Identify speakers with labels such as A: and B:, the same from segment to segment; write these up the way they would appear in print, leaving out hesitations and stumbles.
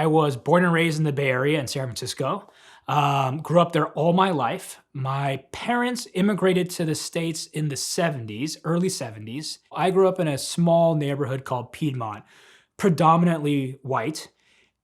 A: I was born and raised in the Bay Area in San Francisco. Grew up there all my life. My parents immigrated to the States in the 70s, early 70s. I grew up in a small neighborhood called Piedmont, predominantly white.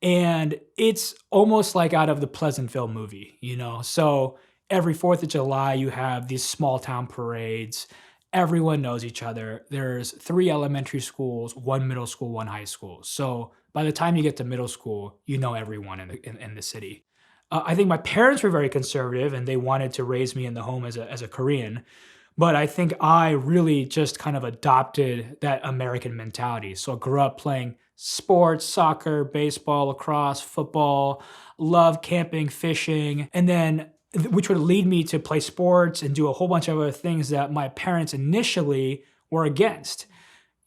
A: And it's almost like out of the Pleasantville movie, you know? So every 4th of July, you have these small town parades. Everyone knows each other. There's 3 elementary schools, 1 middle school, 1 high school. So by the time you get to middle school, you know everyone in the city. I think my parents were very conservative and they wanted to raise me in the home as a Korean. But I think I really just kind of adopted that American mentality. So I grew up playing sports, soccer, baseball, lacrosse, football, love camping, fishing, and then which would lead me to play sports and do a whole bunch of other things that my parents initially were against.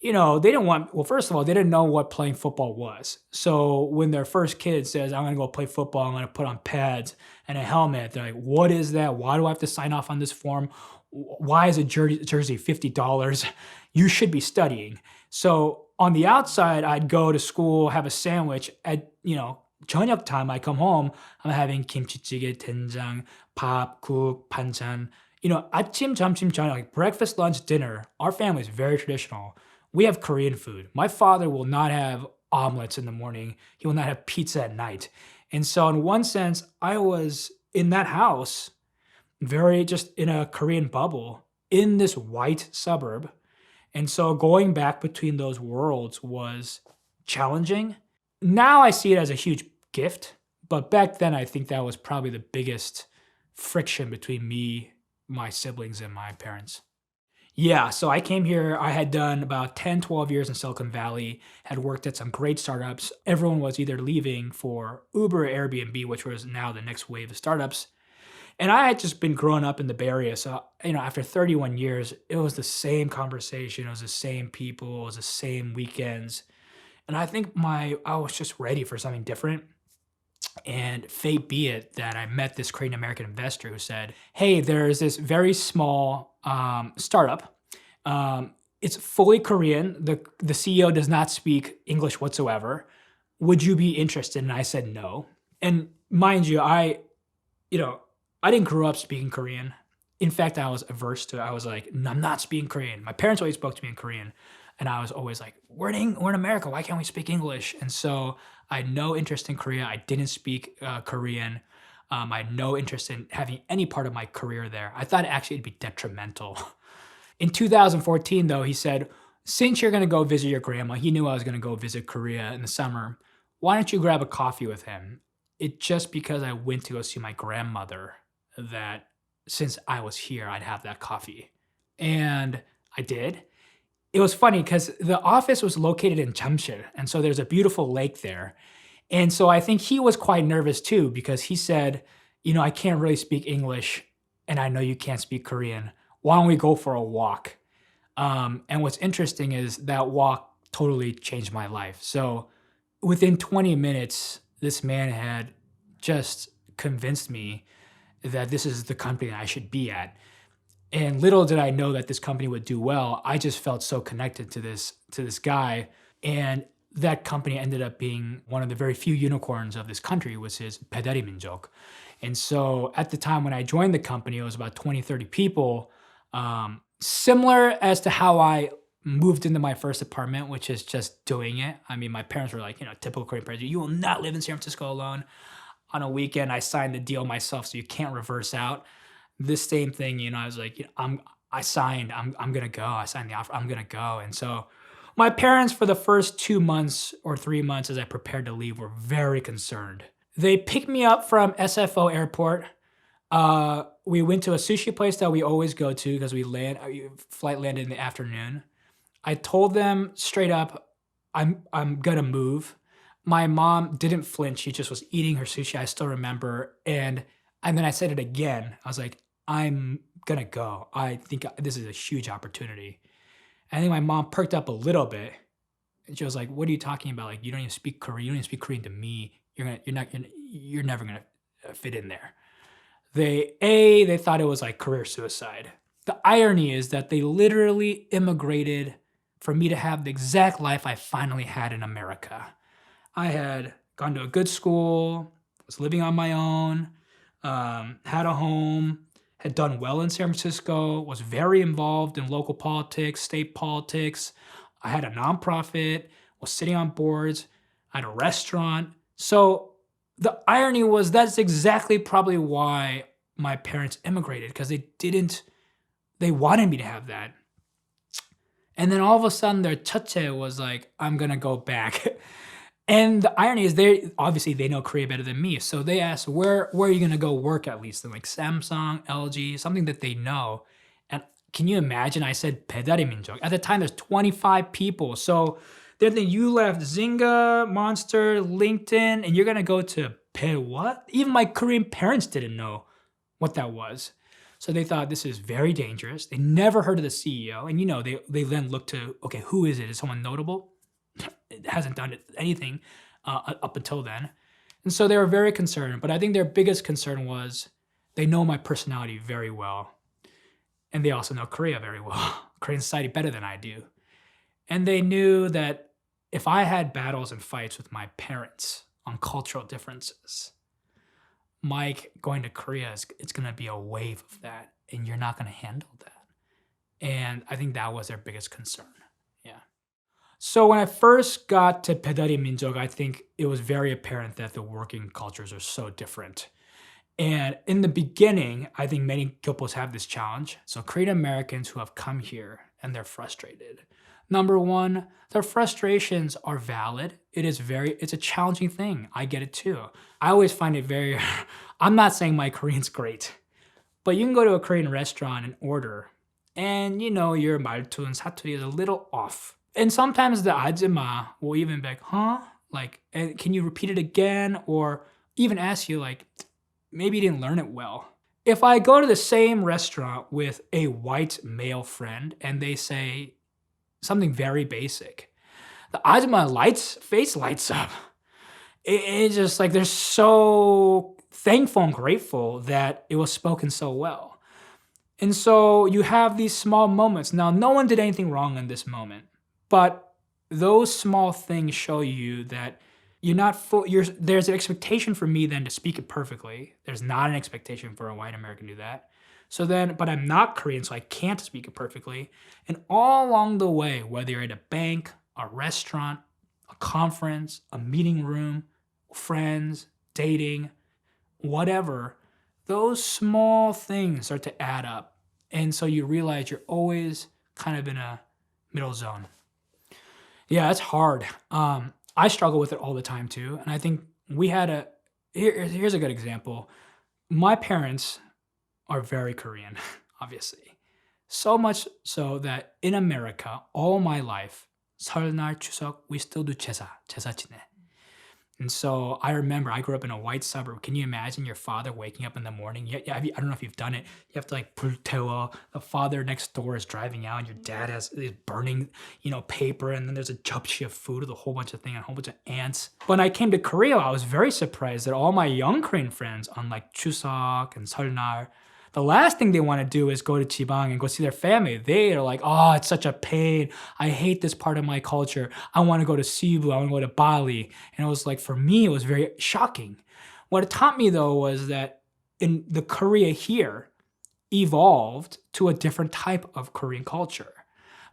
A: You know, they didn't want, well, first of all, they didn't know what playing football was. So when their first kid says, I'm gonna go play football, I'm gonna put on pads and a helmet, they're like, what is that? Why do I have to sign off on this form? Why is a jersey $50? You should be studying. So on the outside, I'd go to school, have a sandwich. At, 저녁 time, I come home, I'm having kimchi 된장, 밥, 국, 반찬. 아침, 점심, 저녁, like breakfast, lunch, dinner. Our family is very traditional. We have Korean food. My father will not have omelets in the morning. He will not have pizza at night. And so in one sense, I was in that house, very just in a Korean bubble, in this white suburb. And so going back between those worlds was challenging. Now I see it as a huge gift, but back then I think that was probably the biggest friction between me, my siblings, and my parents. Yeah, so I came here, I had done about 10, 12 years in Silicon Valley, had worked at some great startups. Everyone was either leaving for Uber or Airbnb, which was now the next wave of startups. And I had just been growing up in the Bay Area. So, after 31 years, it was the same conversation. It was the same people. It was the same weekends. And I think I was just ready for something different. And fate be it that I met this Korean American investor who said, hey, there's this very small startup. It's fully Korean. The CEO does not speak English whatsoever. Would you be interested? And I said no. And mind you, I didn't grow up speaking Korean. In fact, I was averse to it. I was like, I'm not speaking Korean. My parents always spoke to me in Korean. And I was always like, we're in America. Why can't we speak English? And so I had no interest in Korea. I didn't speak Korean. I had no interest in having any part of my career there. I thought actually it'd be detrimental. In 2014, though, he said, since you're going to go visit your grandma, he knew I was going to go visit Korea in the summer. Why don't you grab a coffee with him? It just because I went to go see my grandmother that since I was here, I'd have that coffee. And I did. It was funny because the office was located in Jamsil, and so there's a beautiful lake there. And so I think he was quite nervous too because he said, I can't really speak English and I know you can't speak Korean. Why don't we go for a walk? And what's interesting is that walk totally changed my life. So within 20 minutes, this man had just convinced me that this is the company that I should be at. And little did I know that this company would do well. I just felt so connected to this guy. And that company ended up being one of the very few unicorns of this country, which is 배달의 민족. And so at the time when I joined the company, it was about 20, 30 people. Similar as to how I moved into my first apartment, which is just doing it. I mean, my parents were like, typical Korean parents, you will not live in San Francisco alone. On a weekend, I signed the deal myself, so you can't reverse out. This same thing, I was like, I signed, I'm gonna go. I signed the offer, I'm gonna go. And so my parents for the first 2 months or 3 months as I prepared to leave were very concerned. They picked me up from SFO airport. We went to a sushi place that we always go to because flight landed in the afternoon. I told them straight up, I'm gonna move. My mom didn't flinch. She just was eating her sushi. I still remember. And then I said it again. I was like, I'm gonna go. I think this is a huge opportunity. I think my mom perked up a little bit. And she was like, what are you talking about? Like, you don't even speak Korean. You don't even speak Korean to me. You're never gonna fit in there. They thought it was like career suicide. The irony is that they literally immigrated for me to have the exact life I finally had in America. I had gone to a good school, was living on my own, had a home, had done well in San Francisco, was very involved in local politics, state politics. I had a nonprofit, was sitting on boards, I had a restaurant. So the irony was that's exactly probably why my parents immigrated, because they wanted me to have that. And then all of a sudden their chache was like, I'm gonna go back. And the irony is they know Korea better than me. So they asked, where are you gonna go work at least? And like Samsung, LG, something that they know. And can you imagine? I said 배달의 민족. At the time there's 25 people. So they're thinking you left Zynga, Monster, LinkedIn, and you're gonna go to what? Even my Korean parents didn't know what that was. So they thought this is very dangerous. They never heard of the CEO. And they then look to, okay, who is it? Is someone notable? It hasn't done anything up until then. And so they were very concerned. But I think their biggest concern was they know my personality very well. And they also know Korea very well, Korean society better than I do. And they knew that if I had battles and fights with my parents on cultural differences, Mike, going to Korea, it's going to be a wave of that, and you're not going to handle that. And I think that was their biggest concern. Yeah. So when I first got to 배달의 민족, I think it was very apparent that the working cultures are so different. And in the beginning, I think many couples have this challenge. So Korean Americans who have come here and they're frustrated. Number one, their frustrations are valid. It's a challenging thing. I get it too. I always find it I'm not saying my Korean's great, but you can go to a Korean restaurant and order, and your 말투 and 사투리 is a little off. And sometimes the 아줌마 will even be like, huh? Like, can you repeat it again? Or even ask you, like, maybe you didn't learn it well. If I go to the same restaurant with a white male friend and they say something very basic, the 아줌마 face lights up. It's just like they're so thankful and grateful that it was spoken so well. And so you have these small moments. Now, no one did anything wrong in this moment, but those small things show you that you're not there's an expectation for me then to speak it perfectly. There's not an expectation for a white American to do that. So then, but I'm not Korean, so I can't speak it perfectly. And all along the way, whether you're at a bank, a restaurant, a conference, a meeting room, friends, dating, whatever, those small things start to add up. And so you realize you're always kind of in a middle zone. Yeah, it's hard. I struggle with it all the time too. And I think here's a good example. My parents are very Korean, obviously. So much so that in America, all my life, 설날, 추석, we still do 제사 지내. And so I remember I grew up in a white suburb. Can you imagine your father waking up in the morning? I don't know if you've done it. You have to like 불태워. The father next door is driving out and your dad is burning, paper, and then there's a 접시 of food with a whole bunch of things and a whole bunch of ants. When I came to Korea, I was very surprised that all my young Korean friends on like 추석 and 설날, the last thing they want to do is go to Jibang and go see their family. They are like, oh, it's such a pain. I hate this part of my culture. I want to go to Cebu. I want to go to Bali. And it was like, for me, it was very shocking. What it taught me, though, was that in the Korea here evolved to a different type of Korean culture.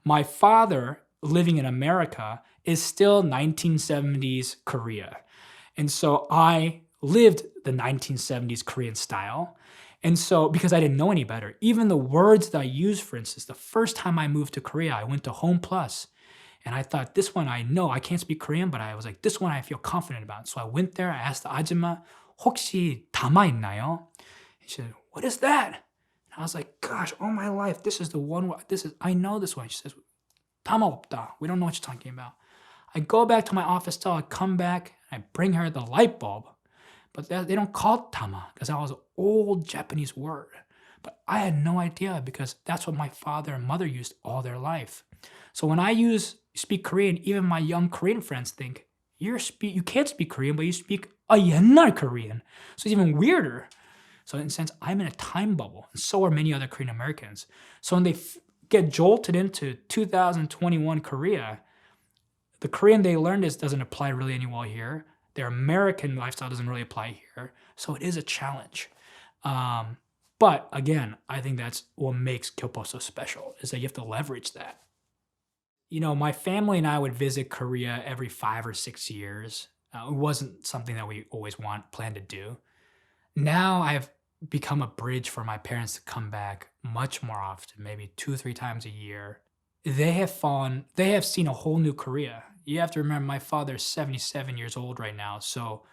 A: My father, living in America, is still 1970s Korea. And so I lived the 1970s Korean style. And so, because I didn't know any better, even the words that I used, for instance, the first time I moved to Korea, I went to Home Plus. And I thought, this one I know, I can't speak Korean, but I was like, this one I feel confident about. So I went there, I asked the 아줌마, 혹시 담아 있나요? She said, what is that? And I was like, gosh, all my life, this is the one, I know this one. She says, 담아 없다. We don't know what you're talking about. I go back to my office till I come back, and I bring her the light bulb. But they don't call it tama because that was an old Japanese word. But I had no idea because that's what my father and mother used all their life. So when I speak Korean, even my young Korean friends think, you can't speak Korean, but you speak a 옛날 Korean. So it's even weirder. So in a sense, I'm in a time bubble, and so are many other Korean Americans. So when they get jolted into 2021 Korea, the Korean they learned doesn't apply really anymore here. Their American lifestyle doesn't really apply here. So it is a challenge. But again, I think that's what makes Kyopo so special, is that you have to leverage that. My family and I would visit Korea every 5 or 6 years. It wasn't something that we always planned to do. Now I've become a bridge for my parents to come back much more often, maybe 2 or 3 times a year. They have seen a whole new Korea. You have to remember, my father's 77 years old right now. So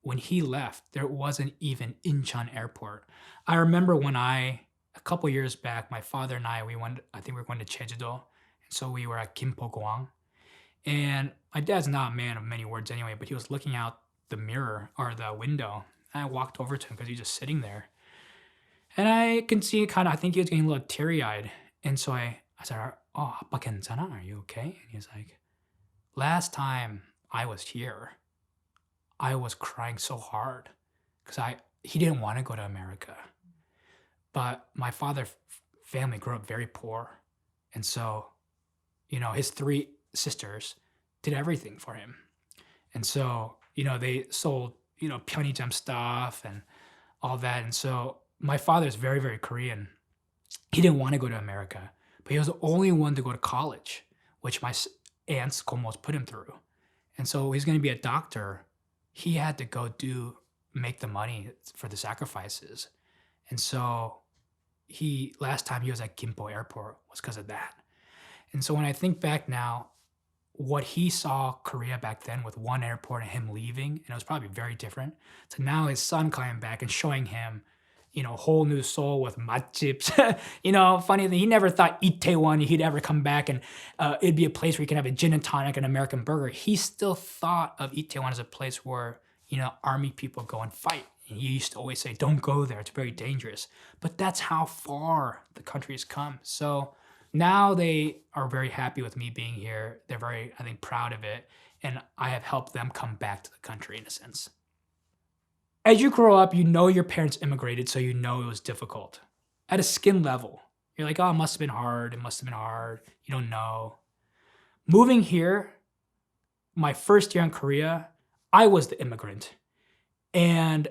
A: when he left, there wasn't even Incheon Airport. I remember a couple years back, my father and I think we were going to Jeju-do. And so we were at Gimpo-gwangan. And my dad's not a man of many words anyway, but he was looking out the mirror or the window. And I walked over to him because he was just sitting there. And I can see I think he was getting a little teary-eyed. And so I said, "Oh, 아빠 괜찮아? Are you okay?" And he's like, "Last time I was here, I was crying so hard because he didn't want to go to America. But my father's family grew up very poor. And so, his 3 sisters did everything for him. And so, they sold, 편의점 stuff and all that. And so my father's very, very Korean. He didn't want to go to America, but he was the only one to go to college, which my aunts almost put him through. And so he's going to be a doctor. He had to make the money for the sacrifices. And so last time he was at Gimpo Airport was because of that. And so when I think back now, what he saw Korea back then with one airport and him leaving, and it was probably very different, to now his son coming back and showing him, a whole new Seoul with matjips. Funny thing, he never thought Itaewon he'd ever come back and it'd be a place where you can have a gin and tonic and American burger. He still thought of Itaewon as a place where, army people go and fight. And he used to always say, "Don't go there, it's very dangerous." But that's how far the country has come. So now they are very happy with me being here. They're very, I think, proud of it. And I have helped them come back to the country in a sense. As you grow up, your parents immigrated, so it was difficult. At a skin level, you're like, "Oh, it must have been hard. It must have been hard." You don't know. Moving here, my first year in Korea, I was the immigrant. And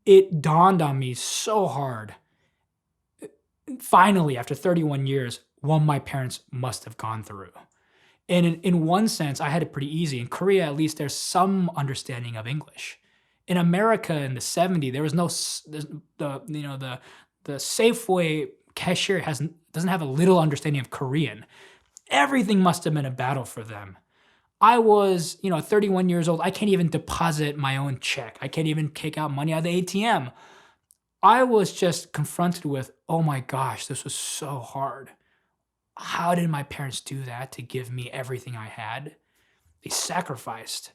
A: it dawned on me so hard, finally, after 31 years, what my parents must have gone through. And in one sense, I had it pretty easy. In Korea, at least, there's some understanding of English. In America in the 70s, there was the Safeway cashier doesn't have a little understanding of Korean. Everything must have been a battle for them. I was, 31 years old. I can't even deposit my own check. I can't even take out money out of the ATM. I was just confronted with, oh my gosh, this was so hard. How did my parents do that to give me everything I had? They sacrificed.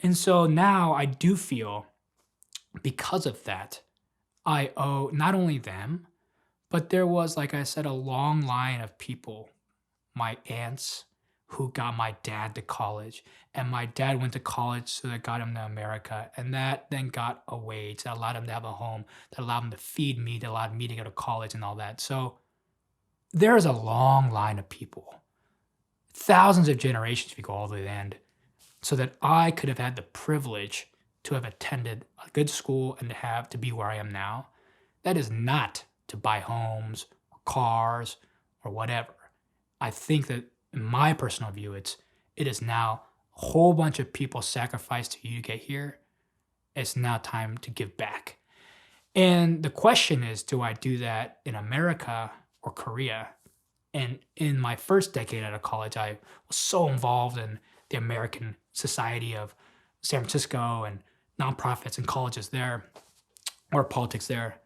A: And so now I do feel, because of that, I owe not only them, but there was, like I said, a long line of people, my aunts, who got my dad to college. And my dad went to college, so that got him to America. And that then got a wage that allowed him to have a home, that allowed him to feed me, that allowed me to go to college and all that. So there is a long line of people, thousands of generations if you go all the way to the end, so that I could have had the privilege to have attended a good school and to be where I am now. That is not to buy homes or cars or whatever. I think that in my personal view, it is now a whole bunch of people sacrificed to you to get here. It's now time to give back. And the question is, do I do that in America or Korea? And in my first decade out of college, I was so involved in the American Society of San Francisco and nonprofits and colleges there, or politics there.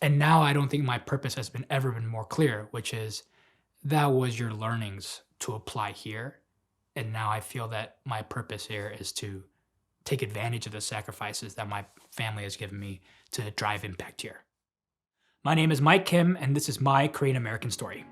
A: And now I don't think my purpose has ever been more clear, which is that was your learnings to apply here. And now I feel that my purpose here is to take advantage of the sacrifices that my family has given me to drive impact here. My name is Mike Kim, and this is my Korean American story.